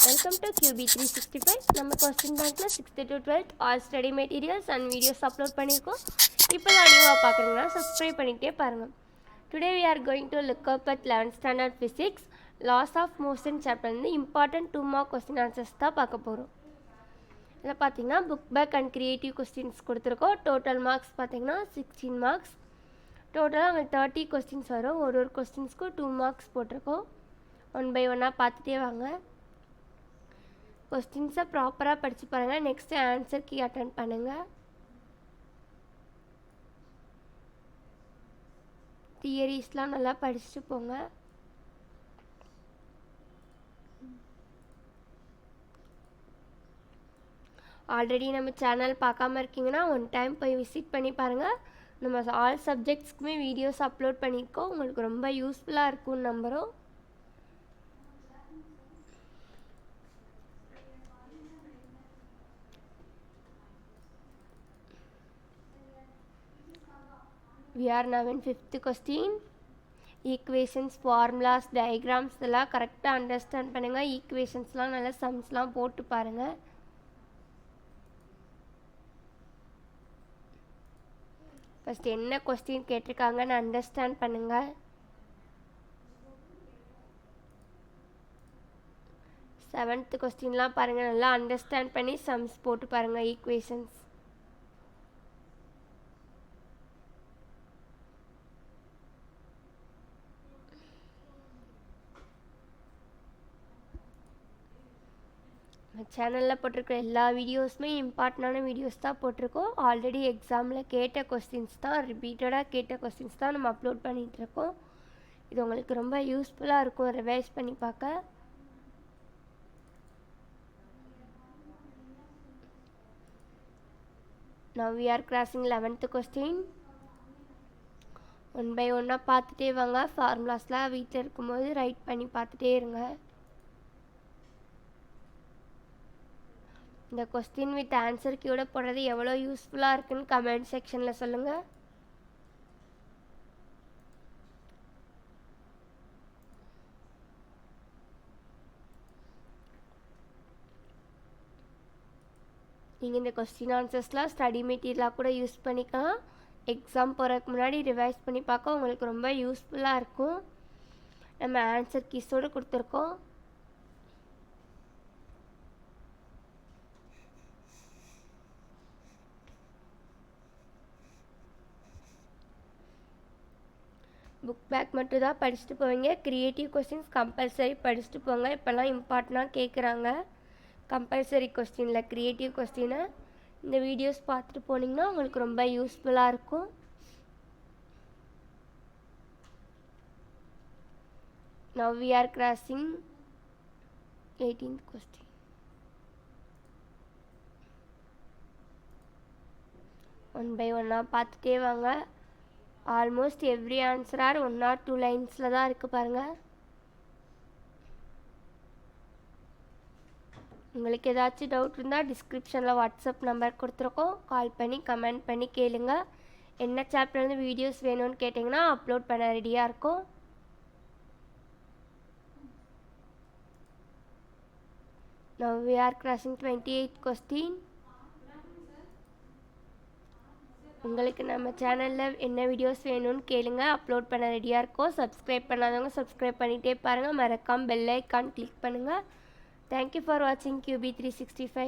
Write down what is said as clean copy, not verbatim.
Welcome to QB365. நம்ம question பேங்க்ல 6th to 12th all study materials and videos upload பண்ணியிருக்கோம். இப்போ தான் நியூவாக பார்க்குறீங்கன்னா சப்ஸ்கிரைப் பண்ணிக்கிட்டே பாருங்கள். Today we are going to look up at 11th standard physics laws of motion chapter வந்து இம்பார்ட்டன்ட் 2 மார்க் கொஸ்டின் ஆன்சர்ஸ் தான் பார்க்க போகிறோம். இதில் பார்த்தீங்கன்னா book back and creative questions கொடுத்துருக்கோம். டோட்டல் மார்க்ஸ் பார்த்தீங்கன்னா 16 மார்க்ஸ். டோட்டலாக அங்கே 30 கொஸ்டின்ஸ் வரும். ஒரு கொஸ்டின்ஸ்க்கும் 2 மார்க்ஸ் போட்டிருக்கோம். ஒன் பை ஒன்னாக பார்த்துட்டே வாங்க. கொஸ்டின்ஸை ப்ராப்பராக படித்து பாருங்கள். நெக்ஸ்ட்டு ஆன்சர் கீ அட்டன் பண்ணுங்கள். தியரிஸ்லாம் நல்லா படிச்சுட்டு போங்க. ஆல்ரெடி நம்ம சேனல் பார்க்காம இருக்கீங்கன்னா ஒன் டைம் போய் விசிட் பண்ணி பாருங்கள். நம்ம ஆல் சப்ஜெக்ட்ஸ்க்குமே வீடியோஸ் அப்லோட் பண்ணியிருக்கோம். உங்களுக்கு ரொம்ப யூஸ்ஃபுல்லாக இருக்கும்னு நம்புகிறோம். We are now in 5th question. Equations, formulas, diagrams இதெல்லாம் கரெக்டாக அண்டர்ஸ்டாண்ட் பண்ணுங்கள். ஈக்குவேஷன்ஸ்லாம் நல்லா சம்ஸ்லாம் போட்டு பாருங்கள். ஃபஸ்ட் என்ன கொஸ்டின் கேட்டிருக்காங்கன்னு அண்டர்ஸ்டாண்ட் பண்ணுங்கள். 7th கொஸ்டின்லாம் பாருங்கள். நல்லா அண்டர்ஸ்டாண்ட் பண்ணி சம்ஸ் போட்டு பாருங்கள். ஈக்குவேஷன்ஸ் சேனலில் போட்டிருக்கிற எல்லா வீடியோஸுமே இம்பார்ட்டண்டான வீடியோஸ் தான் போட்டிருக்கோம். ஆல்ரெடி எக்ஸாமில் கேட்ட கொஸ்டின்ஸ் தான், ரிப்பீட்டடாக கேட்ட கொஸ்டின்ஸ் தான் நம்ம அப்லோட் பண்ணிகிட்ருக்கோம். இது உங்களுக்கு ரொம்ப யூஸ்ஃபுல்லாக இருக்கும் ரிவைஸ் பண்ணி பார்க்க. Now we are crossing 11th question. One by ஒன்னாக பார்த்துட்டே வாங்க. ஃபார்முலாஸ்லாம் வீட்டில் இருக்கும்போது ரைட் பண்ணி பார்த்துட்டே இருங்க. இந்த கொஸ்டின் வித் ஆன்சர் கீயோட போடுறது எவ்வளோ யூஸ்ஃபுல்லாக இருக்குன்னு கமெண்ட் செக்ஷனில் சொல்லுங்கள். நீங்கள் இந்த கொஸ்டின் ஆன்சர்ஸ்லாம் ஸ்டடி மெட்டீரியலாக கூட யூஸ் பண்ணிக்கலாம். எக்ஸாம் போகிறதுக்கு முன்னாடி ரிவைஸ் பண்ணி பார்க்க உங்களுக்கு ரொம்ப யூஸ்ஃபுல்லாக இருக்கும். நம்ம ஆன்சர் கீஸோடு கொடுத்துருக்கோம். புக் பேக் மட்டும் தான் படிச்சுட்டு போவீங்க. க்ரியேட்டிவ் கொஸ்டின்ஸ் கம்பல்சரி படிச்சுட்டு போங்க. இப்போல்லாம் இம்பார்ட்டண்டாக கேட்குறாங்க கம்பல்சரி கொஸ்டினில் க்ரியேட்டிவ் கொஸ்டினை. இந்த வீடியோஸ் பார்த்துட்டு போனீங்கன்னா உங்களுக்கு ரொம்ப யூஸ்ஃபுல்லாக இருக்கும். Now we are crossing 18th question. One by ஒன்னாக பார்த்துட்டே வாங்க. Almost every answer are 1 or 2 லைன்ஸில் தான் இருக்குது பாருங்கள். உங்களுக்கு ஏதாச்சும் டவுட் இருந்தால் டிஸ்கிரிப்ஷனில் வாட்ஸ்அப் நம்பர் கொடுத்துருக்கோம். கால் பண்ணி கமெண்ட் பண்ணி கேளுங்க. என்ன சாப்டர்லேருந்து வீடியோஸ் வேணும்னு கேட்டிங்கன்னா அப்லோட் பண்ண ரெடியாக இருக்கும். Now we are crossing 28th question. உங்களுக்கு நம்ம சேனலில் என்ன வீடியோஸ் வேணும்னு கேளுங்க. அப்லோட் பண்ண ரெடியாக இருக்கும். சப்ஸ்கிரைப் பண்ணாதவங்க சப்ஸ்கிரைப் பண்ணிகிட்டே பாருங்கள். மறக்காமல் பெல் ஐக்கான் கிளிக் பண்ணுங்கள். தேங்க்யூ ஃபார் வாட்சிங் QB365.